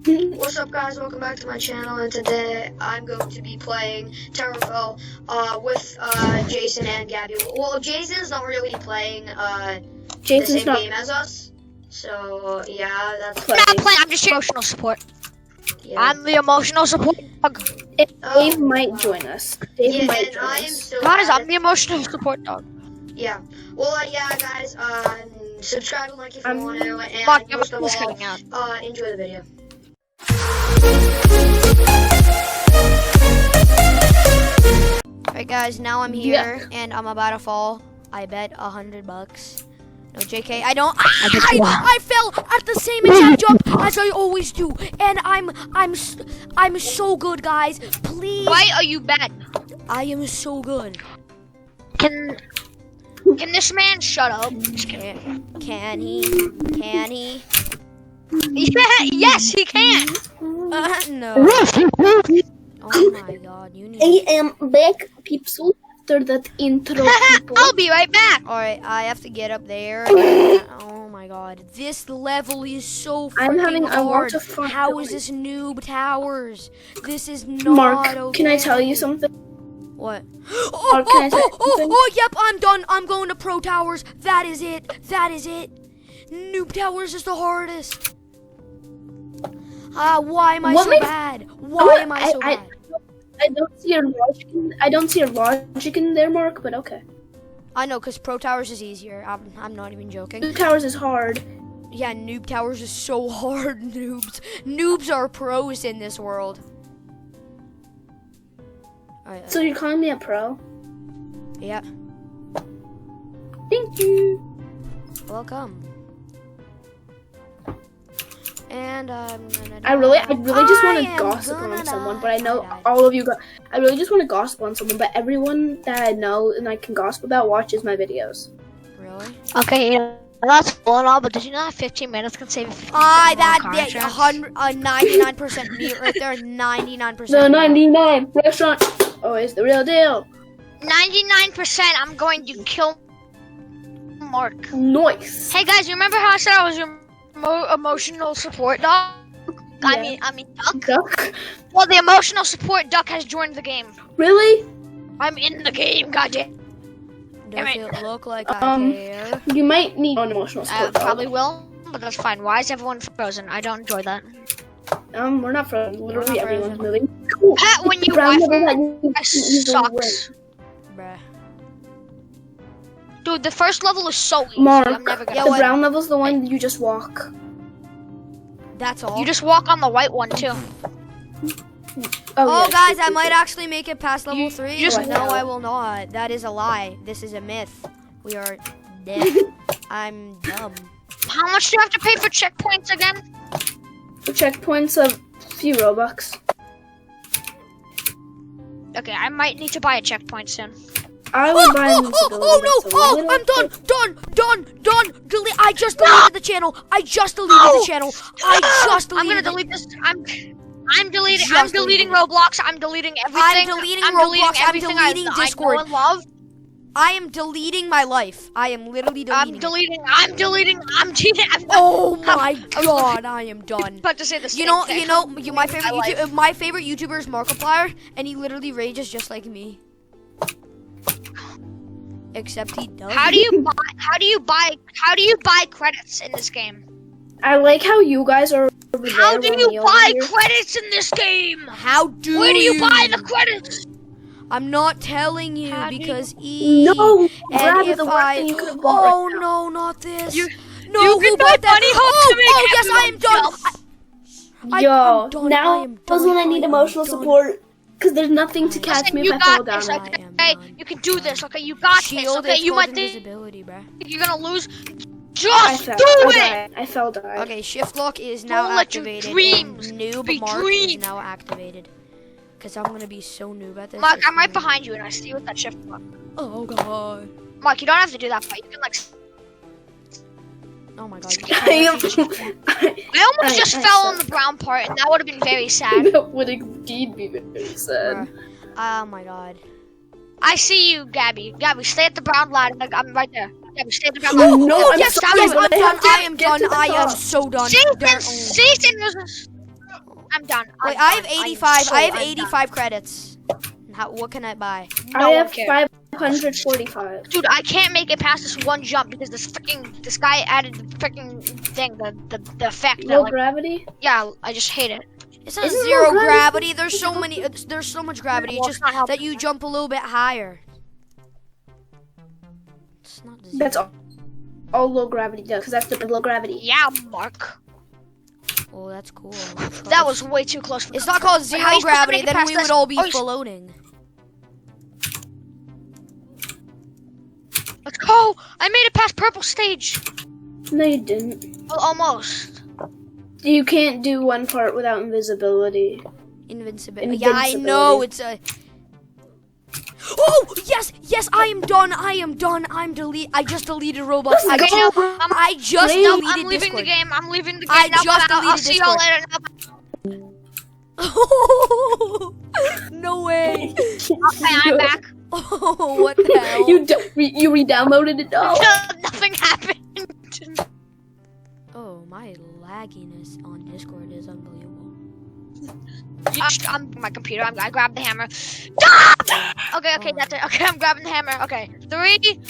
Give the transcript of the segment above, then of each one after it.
What's up, guys? Welcome back to my channel, and today I'm going to be playing Terrafell with Jason and Gabby. Well, Jason's not really playing the same game as us, so yeah, that's I'm not playing. I'm just emotional support. Yeah. I'm the emotional support dog. Dave might join us. Dave might join I am us. so Guys, bad I'm the emotional support dog. Yeah. Well, yeah, guys. Subscribe and like if you want to, and Mark, most of who's all, cutting out? enjoy the video. Alright guys, now I'm here and I'm about to fall. I bet $100. No, JK, I don't. I fell at the same exact jump as I always do, and I'm so good, guys. Please. Why are you bad? I am so good. Can this man shut up? Can he? Can he? Yeah, yes, he can. No. Oh my God, you need. I am back, peeps. After that intro, people. I'll be right back. Alright, I have to get up there. Oh my God, this level is so freaking I'm having a lot hard. of fun. How is this noob towers? This is not Mark, okay. can I tell you something? What? Mark, can I tell you something? Yep, I'm done. I'm going to pro towers. That is it. That is it. Noob towers is the hardest. Why am I so bad? Why am I so bad? I don't see your logic. I don't see your logic in there, Mark. But okay. I know, cause pro towers is easier. I'm not even joking. Two towers is hard. Yeah, noob towers is so hard, noobs. Noobs are pros in this world. Alright, So you're calling me a pro? yeah, Thank you. welcome. And I'm gonna. I really just want I to am gossip gonna on someone, die. but I know I died. all of you. I really just want to gossip on someone, but everyone that I know and I can gossip about watches my videos. Really? Okay, that's cool and all, but did you know that 15 minutes can save 15 That car yeah, insurance? 99% me right there. 99%. The 99 restaurant always the real deal. 99%. I'm going to kill Mark. Nice. Hey guys, you remember how I said I was your emotional support dog? Yeah. I mean duck. Duck. Well, the emotional support duck has joined the game. Really? I'm in the game, goddamn. Does Alright. it look like I care? You might need an emotional I support. dog. probably will, but that's fine. Why is everyone frozen? I don't enjoy that. We're not frozen. Literally We're not everyone's frozen. moving. Cool. Pat, when you Brown Wi-Fi level that you sucks. Bruh. Dude, the first level is so easy. Mark, I'm never gonna. Yeah, the what? brown level's the one you just walk. That's all. You just walk on the white one too. Oh, yeah, guys, true, I true, might true. actually make it past level You 3. just- No, I will not. That is a lie. This is a myth. We are dead. I'm dumb. How much do you have to pay for checkpoints again? The checkpoints of few Robux. Okay, I might need to buy a checkpoint soon. I would buy an Oh no! invincibility, that's a little I'm done! bit- Done! Delete! I just deleted the channel! I just deleted the channel! I just I'm deleted gonna delete this. I'm deleting. Just I'm deleting deleted. Roblox. I'm deleting everything. deleting I'm Roblox, I'm everything deleting I Discord. know and love. I am deleting my life. I am literally deleting it. I'm deleting. I'm cheating. Oh my god, I am done. about to say the same You know, thing. my favorite My life. my favorite YouTuber is Markiplier, and he literally rages just like me. Except he doesn't. How do you buy credits in this game? I like how you guys are over How there do while you me over buy here. credits in this game? How do Where do you buy the credits? I'm not telling you How do you- because E. No, and rather if the worst I. thing you could have bought Oh right now. no, not this. You- no, you who can buy bought that? bunny hopes to make Oh yes, I am everyone done. jealous. Yo, I'm done, I now am is done, when I need I am emotional done. support because there's nothing to catch Listen, me you if I fall got down. this, I Right. am okay? done. You can do this, okay? You got this, Shield okay? is You called might think invisibility, bruh. you're gonna lose. I Just fell. do I it! died. I fell died. Okay, shift lock is now Don't let your activated. dreams and noob be mark is dreams. now activated. Cause I'm gonna be so noob at this. Mark, it's I'm right gonna be- behind you and I see you with that shift block. Oh god. Mark, you don't have to do that, but you can like. Oh my god. I am. I almost just I fell on suck. the brown part, and that would have been very sad. That would indeed be very sad. Oh my god. I see you, Gabby. Gabby, stay at the brown ladder. I'm right there. Gabby, stay at the brown Oh, ladder. no, I'm yes, sorry, yes, but I'm I done. have to I am get done. to the I am top. so done. Season was I'm done. Wait, I'm I have done. I'm 85. so I have undone. 85 credits. What can I buy? I No one have cares. 545. Dude, I can't make it past this one jump because this guy added the freaking thing, the effect that Low like, gravity? yeah, I just hate it. It's not Isn't zero low gravity. gravity- There's so many. There's so much gravity. Well, It's it's not just helping. that you jump a little bit higher. It's not zero. That's all low gravity does, because that's the low gravity. Yeah, Mark. Oh, that's cool. That was way too close. For It's not called Wait, how zero you supposed to gravity. make it Then past we this? would all be Oh, you- floating. Let's go! I made it past purple stage. No, you didn't. Well, almost. You can't do one part without invisibility. Invincibility. Yeah, I know. It's a. Oh yes, yes! I am done. I am done. I just deleted Roblox. I Let's just, go. I just Wait. deleted I'm leaving Discord. the game. I'm leaving the game. I now, just but I'll deleted see y'all Discord. later. No way. Okay, I'm back. Oh, what the hell? You re-downloaded it? Oh. Nothing happened. Oh, my lagginess on Discord is unbelievable. I'm my computer. I grabbed the hammer. Okay, that's it. Okay, I'm grabbing the hammer. Okay, 3.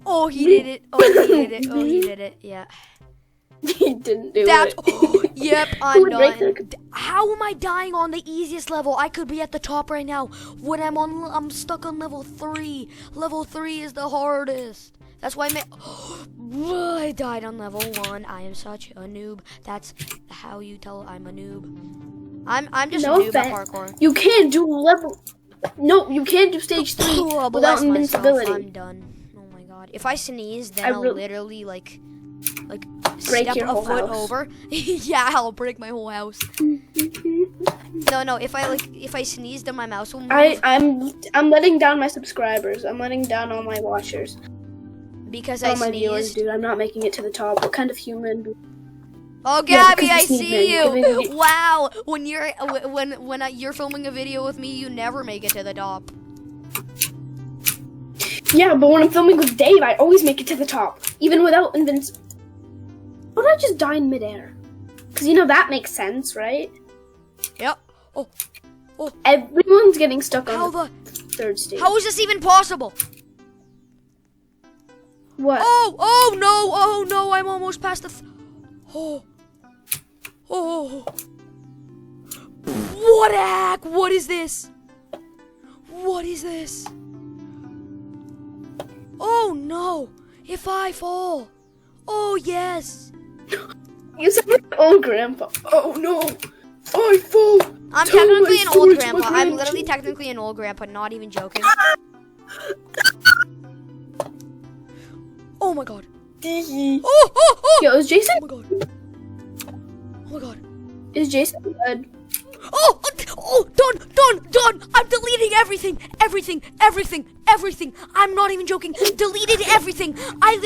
Oh, he did it. Oh, he did it. Oh, he did it. Yeah. He didn't do That's. it. Yep, Who I'm would break done. their- How am I dying on the easiest level? I could be at the top right now. When I'm stuck on level 3. Level 3 is the hardest. That's why I died on level 1. I am such a noob. That's how you tell I'm a noob. I'm just No a noob at offense. parkour. You can't do level. No, you can't do stage 3 Oh, without bless myself. invincibility. I'm done. Oh my god. If I sneeze, then I I'll really- literally like Break step your a whole foot house. over. Yeah, I'll break my whole house. No, if I sneeze, then my mouse will move. I'm letting down my subscribers. I'm letting down all my watchers. Because I All my viewers, sneezed. dude. I'm not making it to the top. What kind of human? Oh, Yeah, Gabby, because I you sneezed, see man. you. Giving- Wow, when you're filming a video with me, you never make it to the top. Yeah, but when I'm filming with Dave, I always make it to the top, even without invincibility. Why don't I just die in midair? Because that makes sense, right? Yep. Everyone's getting stuck How on the? the 3rd stage. How is this even possible? What? Oh no! I'm almost past the. Oh. What the heck? What is this? What is this? Oh no! If I fall. Oh yes. You sound like an old grandpa. Oh no! I fall. I'm Tell technically my an old story to my grandpa. I'm grandchildren. literally technically an old grandpa, not even joking. Oh my god. Oh! Yo, is Jason? Oh my god. Oh my god. Is Jason dead? Done. I'm deleting everything. I'm not even joking. Deleted everything. I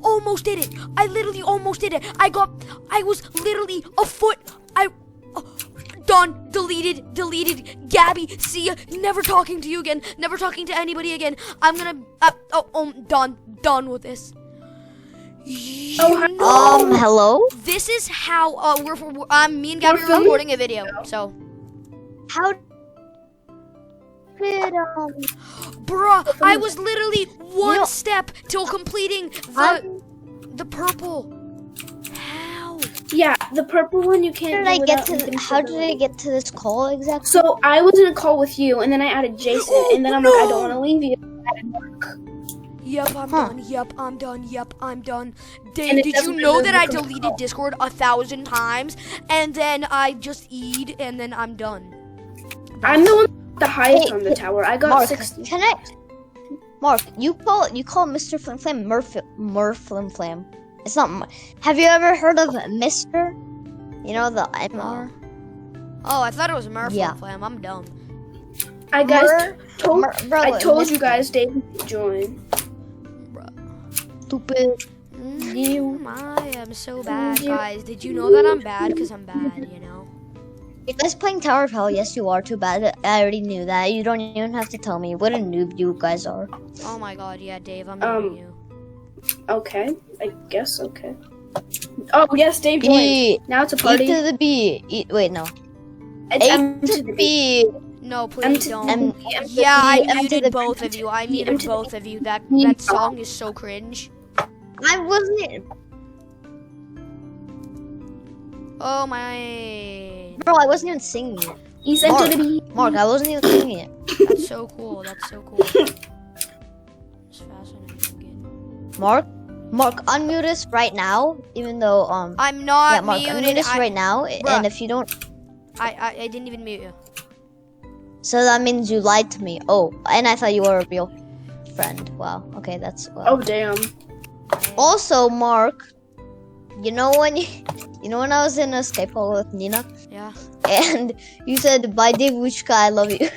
almost did it. I literally almost did it. I was literally a foot. Done. Deleted. Gabby, see ya. Never talking to you again. Never talking to anybody again. I'm gonna. Done with this. Hello? This is how me and Gabby We're are filming? recording a video. So, How did, bruh, I was literally one know- step till completing I'm- the purple. How? Yeah, the purple one you can't. how do did I without how did I invincibility. get to this call exactly? So I was in a call with you, and then I added Jason, and then I'm like, I don't want to leave you. I added Mark. Yep, I'm done. Yep, I'm done. Yep, I'm done. Dave, And it did you doesn't know remove that the I control. deleted Discord 1,000 times and then I just eat and then I'm done? I'm the one with the highest Hey, on the tower. I got Mark, 60. can I? Mark, you call Mr. Flim Flam Murph Flim Flam. It's not. Have you ever heard of Mr.? You know the MR. Oh, I thought it was Murphy Yeah. Flam. I'm dumb. I told Brother, I told Mr. you guys Dave would join. Stupid. I am so bad, guys. Did you know that I'm bad? Because I'm bad, you know? You guys playing Tower of Hell? Yes, you are. Too bad. I already knew that. You don't even have to tell me what a noob you guys are. Oh my god, yeah, Dave, I'm knowing you. Okay, I guess okay. Oh yes, Dave joined. E, Now it's a E party. to the B. E, wait, no. It's A M to the B. No, M please to don't. M, M- M to Yeah, I M to muted the- both of you. I M muted to the- both of you. That song is so cringe. I wasn't. Oh my. Bro, I wasn't even singing it. He's M to the B. Mark, I wasn't even singing it. That's so cool. That's so cool. It's fascinating. Mark, unmute us right now. Even though I'm not yeah, Mark, muted. unmute us I, right now. Bruh. And if you don't, I didn't even mute you. so that means you lied to me. Oh, and I thought you were a real friend. Wow. Okay, that's. Oh damn. Also, Mark, you know when I was in a Skype call with Nina, Yeah. and you said, "Bye, Devushka, I love you."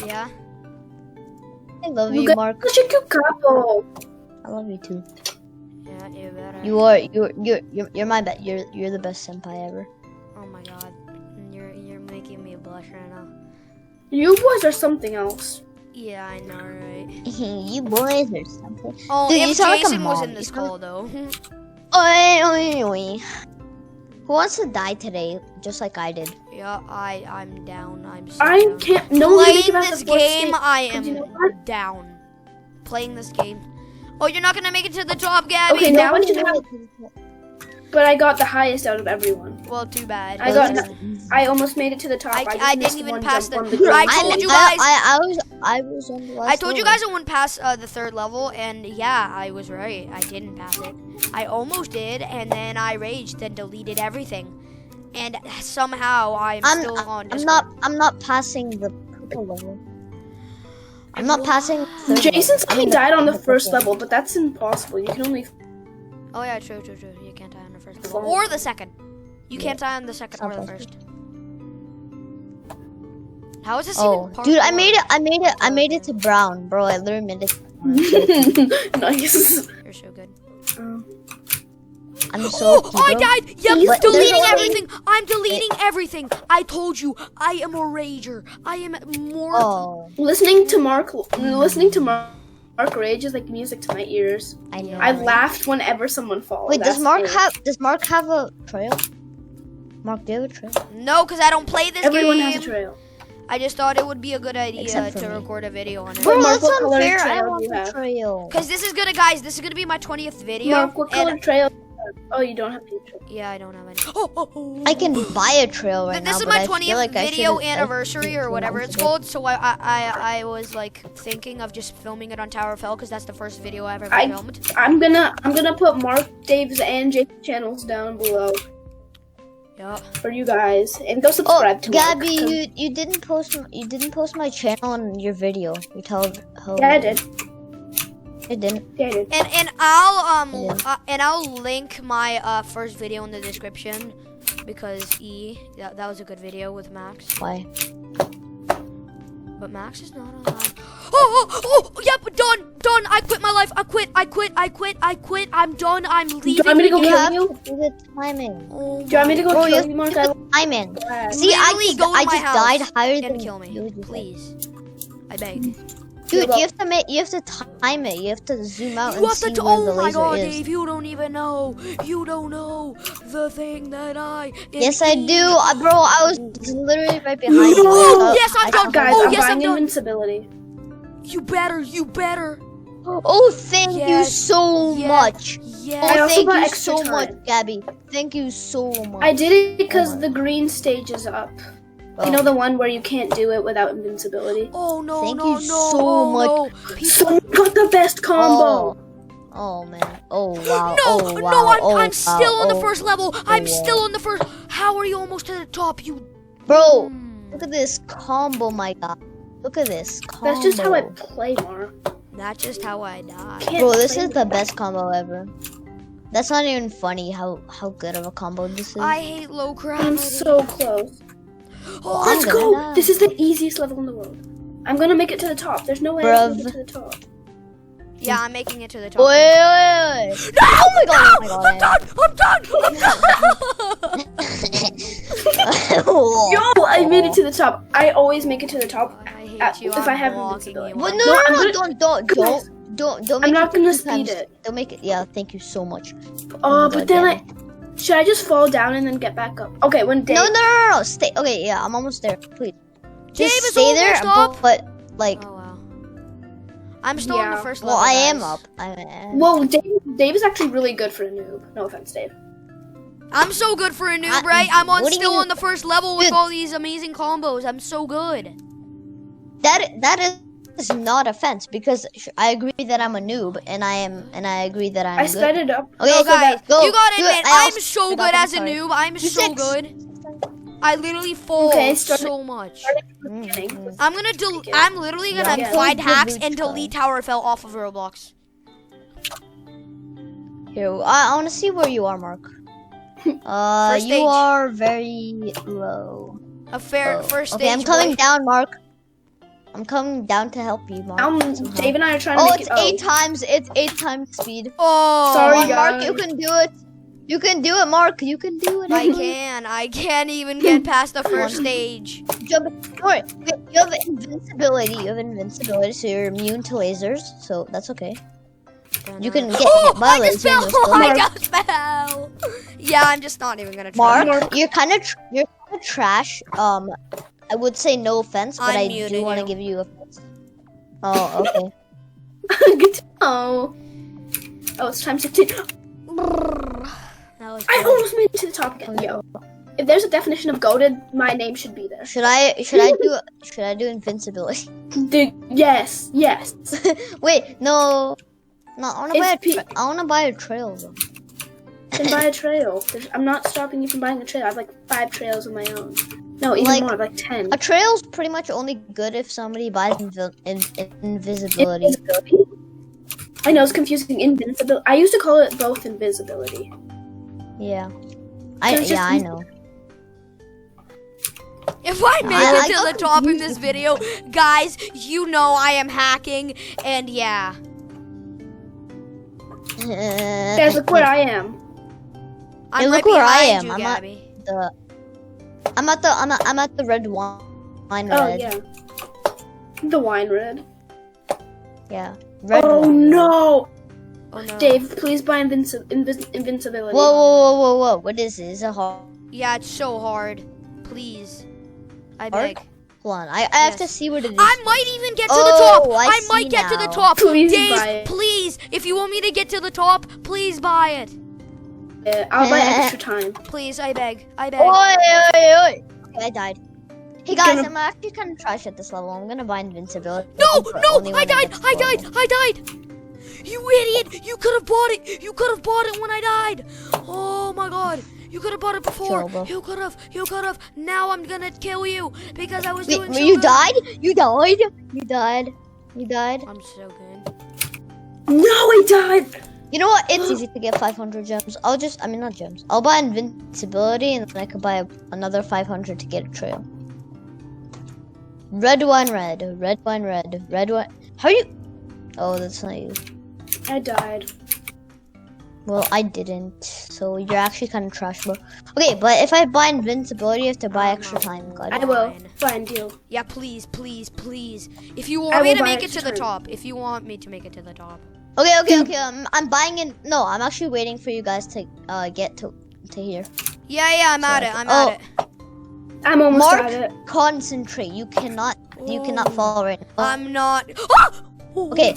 Yeah. I love You you, got Mark. such a good couple. I love you too. Yeah. You better. You're my bet. You're the best senpai ever. Oh my god. You're making me blush right now. You boys are something else. Yeah, I know, right? You boys or something. Oh, Dude, you if sound like a Jason was mom. in this You sound- call though. Oi, oi, oi. Who wants to die today, just like I did? Yeah, I'm down. I'm so I down. can't. No one can make Playing it out this the fourth game, stage. I You know am what? down. Playing this game. Oh, you're not gonna make it to the top, Gabby. Okay, now I Nobody should have. made it to the top. But I got the highest out of everyone. Well, too bad. I got. I almost made it to the top. I just didn't missed even one pass jump the- on I green told stage. you guys- I was on the last. I told you level. guys I wouldn't pass the third level, and yeah, I was right. I didn't pass it. I almost did, and then I raged and deleted everything. And somehow I'm still on Discord. I'm not passing the purple level. I'm not passing. the third Jason's level. I mean, died on the purple first level, but that's impossible. You can only. Oh yeah, true. You can't die on the first level. Or the second. You can't die on the second or the Sounds first. How is this Oh, even dude, I parkour? made it to brown, bro. I literally made it. Nice. You're so good. I'm so. Oh, I died! Yep, But deleting there's only- everything! I'm deleting everything! I told you, I am a rager. I am more... Oh, Listening to Mark rage is like music to my ears. I know. I've right? laughed whenever someone falls. Wait, does That's Mark it. have a trail? Mark, do you have a trail? No, because I don't play this Everyone game. has a trail. I just thought it would be a good idea Except for to me. record a video on it. Bro, Bro, Mark, that's what color unfair. I trail want do you the have? trail. Because this is gonna, guys, this is gonna be my 20th video. Mark, what color and trail? Oh, you don't have any trail. yeah, I don't have any. Oh. I can buy a trail right This now, is but my I 20th feel like I video shouldn't- anniversary I or whatever it's shouldn't. called. So I was like thinking of just filming it on Tower of Hell because that's the first video I've ever I- filmed. I'm gonna put Mark, Dave's, and Jake's channels down below Yeah. for you guys, and go Oh, subscribe to Mark. Gabby, you didn't post my channel on your video. You tell how. Yeah, I did. It didn't. Yeah, I did. And I'll Yeah. and I'll link my first video in the description because that was a good video with Max. Why? But Max is not alive. Oh, yep, done. I quit my life. I quit. I'm done. I'm Do leaving. you want me to go You kill have you? to do the timing. Oh Do you want me to go Bro, you kill have you, to Mark? do the timing. Glad. See, Literally go to I my just house died higher and than kill me, you. please. I beg. Dude, you have to time it. You have to zoom out You and have see to. where the Oh my laser God, is. Dave! You don't even know. You don't know the thing that I. Yes, I do, bro. I was literally right behind you. Oh, yes, I'm done. Guys, Oh, I'm yes, I'm buying done. invincibility. You better. Oh, thank you Yes, so yes. much. Yeah. I Oh, also thank got you extra so time. much, Gabby. Thank you so much. I did it because my the green stage is up. Oh. You know the one where you can't do it without invincibility? Oh no, Thank no, you no. so oh, much. No. People- Someone got the best combo. Oh man. Oh wow. No, oh, wow. no, I'm oh, still wow. on the Oh, first level. I'm wow. still on the first. How are you almost to the top? You. Bro, Hmm. look at this combo, my god. Look at this combo. That's just how I play, Mark. That's just how I die. Can't Bro, this play is the best combo ever. That's not even funny how good of a combo this is. I hate low gravity. I'm so close. Oh, I'm Let's gonna go. die. This is the easiest level in the world. I'm gonna make it to the top. There's no way I'm Bruv. gonna get to the top. yeah, I'm making it to the top. Wait. No! Oh my god, oh my I'm god. done! Yo, I made it to the top. I always make it to the top. I hate you. If I'm I have blocking invincibility. you. Well, No, I'm no, gonna- don't Don't I'm make not it gonna two speed times- it. Don't make it. Yeah, thank you so much. But then should I just fall down and then get back up? Okay, when Dave. No. Stay. Okay, yeah, I'm almost there. Please. Dave Just is stay there, almost up. but like, Oh wow. I'm still on the Yeah. first well, level. I am guys. up. Whoa, Dave is actually really good for a noob. No offense, Dave. I'm so good for a noob, right? I'm what do you still mean? on the first level with Dude. all these amazing combos. I'm so good. That is not offense because I agree that I'm a noob and I agree that I'm I good. sped it up. Okay, No, so guys, go. you gotta do it. admit, I I'm also so forgot, good I'm as a sorry. noob. I'm You so said- good. I literally fall Okay, start it. so much. Mm. I'm gonna I'm literally gonna Yeah. find Yeah. hacks Good and try. delete Tower Fell off of Roblox. Here, I want to see where you are, Mark. First you stage. are very low. A fair Oh. first Okay, stage. I'm coming boy. down, Mark. I'm coming down to help you, Mark. somehow. Dave and I are trying to Oh, make it's it. eight times. It's 8 times speed. Oh, Sorry, Come on, Mark, you guys. can do it. You can do it, Mark. You can do it. I can. I can't even get past the first stage. Jump. Don't worry. You have invincibility. You have invincibility, so you're immune to lasers. So that's okay. You can get Oh, hit by I just lasers. fell. and you'll still I live. just fell. Yeah, I'm just not even gonna try. Mark, you're kind of trash. I would say no offense, but I'm I muting do want to you. give you offense. Oh, okay. Good to know. Oh, it's time 16. That was I fun. almost made it to the top again. Yo, if there's a definition of goated, my name should be there. Should I do invincibility? Yes. Wait, no. I wanna buy It's I wanna buy a trail though. Then buy a trail. I'm not stopping you from buying a trail. I have like 5 trails of my own. No, even Like- more, like 10. A trail's pretty much only good if somebody buys invisibility. Invisibility? I know it's confusing. Invincibility. I used to call it both invisibility. Yeah. So it's just I know. If I make I it to got the top in this video, guys, you know I am hacking, and yeah. Guys, look where I am. I'm Hey, right look where I behind am. you, I'm at- Gabby. I'm at the red wine Oh, red. yeah. The wine red. Yeah. Red Oh, wine. no! Oh no. Dave, please buy invincibility. Whoa. What is it? Is it hard? Yeah, it's so hard. Please. I Hard? beg. Hold on. I have to Yes. see what it is. I might even get to Oh, the top. I I might see get to the now. top. Please Dave, buy it. please, if you want me to get to the top, please buy it. I'll buy extra time. Please, I beg. I beg. Oi. Okay, I died. Hey It's guys, gonna- I'm actually kind of trash at this level. I'm gonna buy invincibility. No, but no, only I when I died. get I to died. level. I died. You idiot. You could have bought it. You could have bought it when I died. Oh my god. You could have bought it before. Sure, bro. You could have. You could have. Now I'm gonna kill you because I was Wait, doing so you good. died? You died? You died? You died? I'm so good. No, I died! You know what? It's easy to get 500 gems. Not gems. I'll buy invincibility and then I could buy another 500 to get a trail. Red wine red. Red wine red. Red wine. How are you? Oh, that's not you. I died. Well, I didn't. So you're actually kind of trash, bro. Okay, but if I buy invincibility, I have to buy extra time. God. I will. Fine. Fine, deal. Yeah, please, please, please. If you I want me will to buy make it to extra the time. top. If you want me to make it to the top. Okay. I'm buying it. No, I'm actually waiting for you guys to get to here. Yeah, I'm at So- it. I'm oh. at it. I'm almost Mark, at it. concentrate. You cannot fall right now. I'm not. Okay,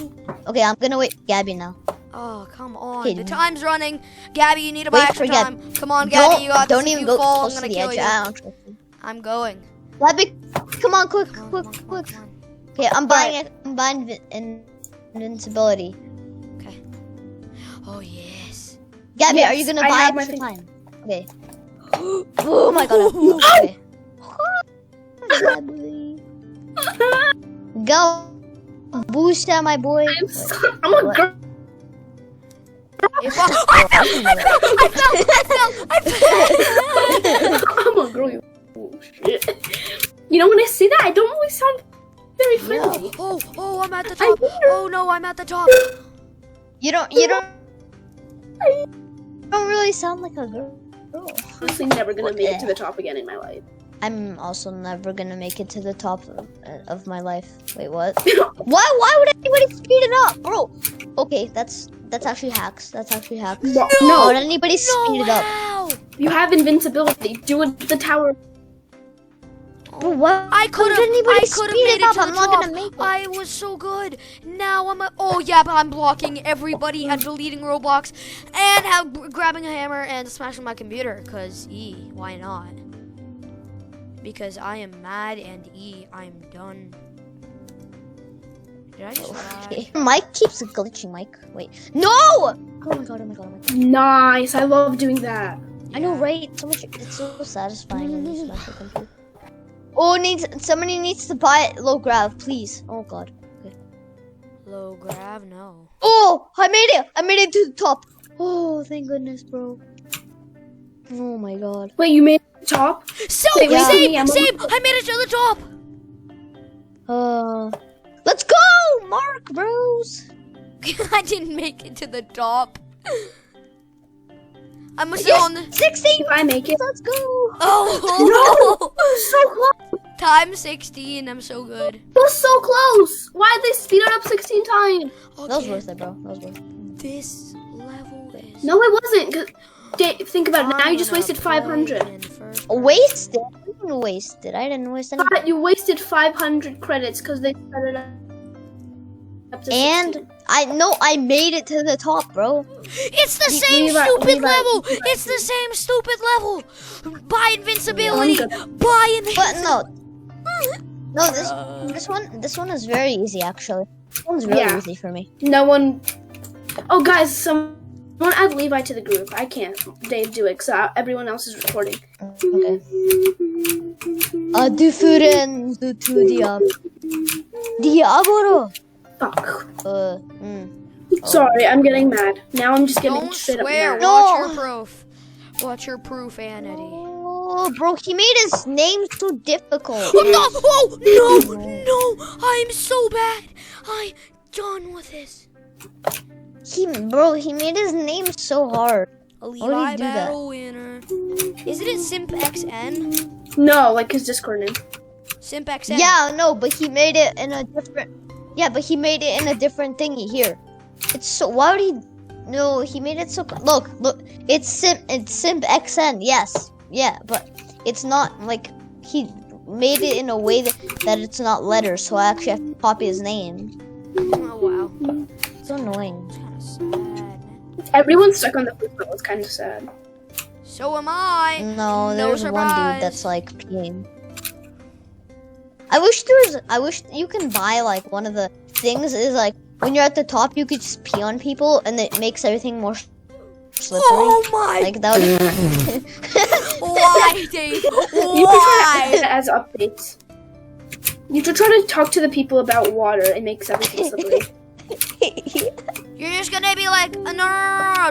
I'm gonna wait for Gabby now. Oh, come on. Okay, The time's running. Gabby, you need to buy wait extra for Gab- time. Come on, Gabby, you got don't this. If even you go fall, close I'm to gonna the kill edge. you. I don't trust you. I'm going. Gabby, come on, quick. Come on, come on. Okay, I'm buying it. I'm buying invincibility. Okay. Oh, yes. Gabby, Yes, are you gonna I buy have my extra thing. time? Okay. Oh my god. Okay. Gabby. Go. Boost out, my boy. I'm a girl. If I I'm a girl. You shit. You know, when I say that, I don't always sound very friendly. Oh, I'm at the top. Oh, no, I'm at the top. You don't really sound like a girl. Honestly, never gonna make it to the top again in my life. I'm also never gonna make it to the top of my life. Wait, what? Why would anybody speed it up, bro? Okay, that's actually hacks. That's actually hacks. No, Why would anybody speed it up? How? you have invincibility. Do it to the tower. Bro, what? I could have anybody made speed it it up? to the I'm not top. gonna make it. I was so good. Now oh yeah, but I'm blocking everybody and deleting Roblox and grabbing a hammer and smashing my computer. Cause why not? Because I am mad and I'm done. Did I just die? Okay. Mike keeps glitching. Mike, wait. No! Oh my god! Oh my god! Oh my god! Nice. I love doing that. I know, right? So much. It's so satisfying when you smash a computer. Oh, somebody needs to buy low grav, please. Oh god. Okay. Low grav, no. Oh, I made it! I made it to the top. Oh, thank goodness, bro. Oh my god. Wait, you made it to the top? So Wait, wait, same, Emma. same. I made it to the top. Let's go, Mark, bros. I didn't make it to the top. I'm still on the 16. If I make it. Let's go. Oh no! So close. Time 16. I'm so good. It was so close. Why did they speed it up 16 times? That was worth it, bro. That was worth it. This level is. No, it wasn't. 'Cause think about it. Now you just wasted 500. Wasted? I didn't waste it. I didn't waste any. But you wasted 500 credits because they sped it up to 16. And I made it to the top, bro. It's the same Levi- stupid Levi- level. Levi- It's the same stupid level. Buy invincibility. I'm Buy But invincibility. no, this one is very easy actually. This one's really Yeah. easy for me. No one. Oh, guys, someone add Levi to the group. I can't. Dave, do it because everyone else is recording. Okay. A different to Diabolo. Fuck. Sorry, I'm getting mad. Now I'm just getting Don't straight swear. up mad. No. Watch your proof. Watch your profanity. Oh, bro, he made his name so difficult. Oh no! Oh no! I'm so bad. I'm done with this. He made his name so hard. A did Levi he do that? battle winner. Isn't it Simp XN? No, like his Discord name. Simp XN. Yeah, no, but he made it in a different. Yeah, but he made it in a different thingy here. It's so. Why would he? No, he made it so. Look, it's Simp XN. Yes, yeah, but it's not like he made it in a way that it's not letters. So I actually have to copy his name. Oh wow. It's so annoying. It's kind of sad. Everyone's stuck on the first level. It's kind of sad. So am I. No, there's one surprise. dude that's like peeing. I wish you can buy like one of the things is like when you're at the top you could just pee on people and it makes everything more slippery. Oh my! Like that would Why, Dave? You can try to Why? add it as updates. You should try to talk to the people about water. It makes everything slippery. You're just gonna be like, no.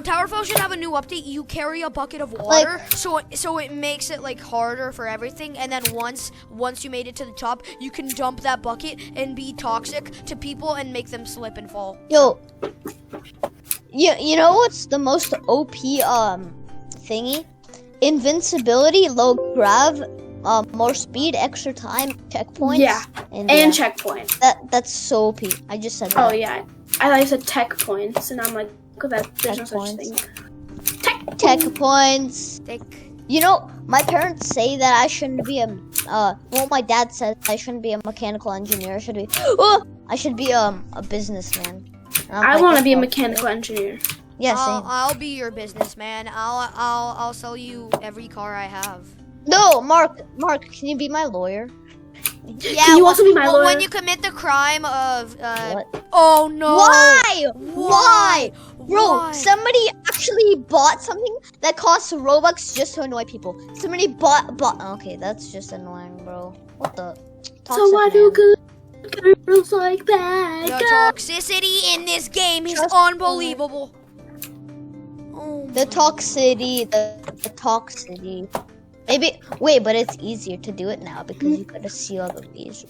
Towerfall should have a new update. You carry a bucket of water, so it makes it like harder for everything. And then once you made it to the top, you can dump that bucket and be toxic to people and make them slip and fall. Yo, you know what's the most OP thingy? Invincibility, low grav, more speed, extra time, checkpoints. Yeah, and checkpoint. That's so OP. I just said that. Oh yeah, I thought you said tech points, and I'm like, oh, that there's no such thing. Tech points. Thick. You know, my parents say that I shouldn't be well, my dad said I shouldn't be a mechanical engineer. I should be a businessman. And I'm I like, want to be a "Okay." mechanical engineer. Yeah, same. I'll be your businessman. I'll sell you every car I have. No, Mark, can you be my lawyer? Yeah. Can you also be my lawyer? When you commit the crime of What? Oh no. Why? Bro, Why? somebody actually bought something that costs Robux just to annoy people. Somebody bought. Okay, that's just annoying, bro. What the? So why do good girls like The that? toxicity in this game is Trust- unbelievable. Oh The toxicity, the toxicity. Maybe wait, but it's easier to do it now because you gotta see all of these.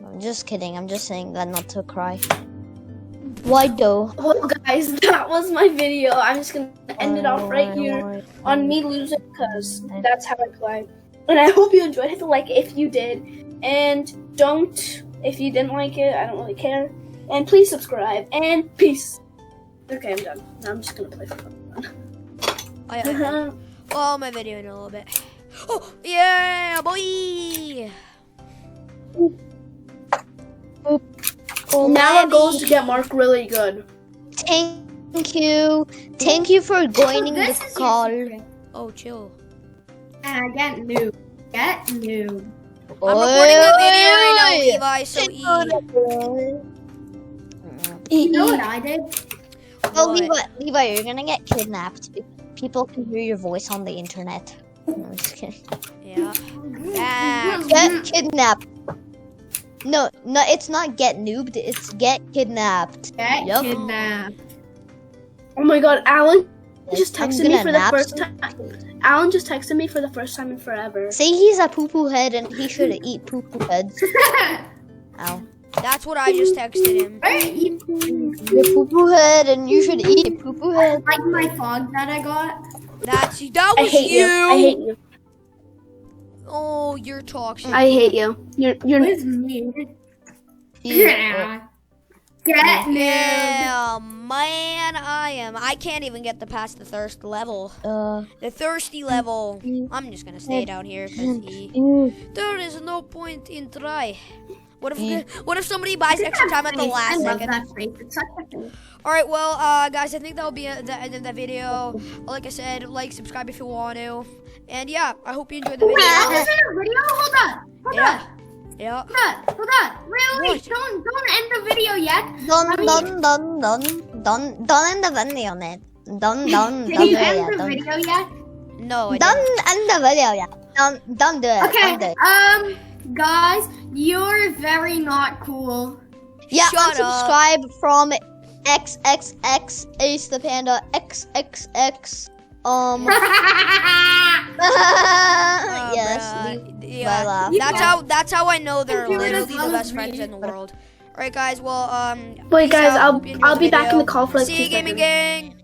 I'm just kidding. I'm just saying that not to cry. Why though? Well, guys, that was my video. I'm just gonna end it off right here on me losing because that's how I play. And I hope you enjoyed. Hit the like if you did. And don't if you didn't like it. I don't really care. And please subscribe. And peace. Okay, I'm done. Now I'm just gonna play for fun. Well, my video in a little bit. Oh, yeah, boy! Now our goal is to get Mark really good. Thank you for joining the call. Oh, chill. Get noob. Get noob. I'm recording a video right now, Levi, so You know what I did? Oh, What? Levi, you're gonna get kidnapped. People can hear your voice on the internet. No, I'm just kidding. Yeah. Facts. Get kidnapped. No, it's not get noobed. It's get kidnapped. Get Yup. kidnapped. Oh my God, Alan just I'm texted me gonna for the nap first time. Alan just texted me for the first time in forever. Say he's a poo-poo head and he should eat poo-poo heads. Ow. That's what I just texted him. You're a poo-poo head and you should eat poo-poo head. Like my fog that I got. That I was hate you. I hate you. Oh, you're toxic. I hate you. You're. What is me? Yeah. Get noob. Yeah, man, I can't even get past the thirst level. The thirsty level. I'm just gonna stay down here because there is no point in try. What if somebody buys extra time at the I last love second? that face. It's such a face. All right, well, guys, I think that'll be the end of the video. Like I said, like, subscribe if you want to, and yeah, I hope you enjoyed the video. Is there a video? Hold on. Hold on. Yeah. Hold on. Wait. Don't end the video yet. Don't end the video yet. Don't Can you end the video yet? No, I Don't didn't. end the video yet. Don't do it. Okay. Don't do it. Guys, you're very not cool. Yeah, Shut unsubscribe from XXX Ace the Panda XXX. Yes. Bruh. Leave Yeah, laugh. that's how I know they're Computer literally the loves best me. friends in the world. All right, guys. Well, Wait, peace guys, out. I'll Hope you enjoyed be the back in video. the call for like See 2 you, gaming seconds. gang.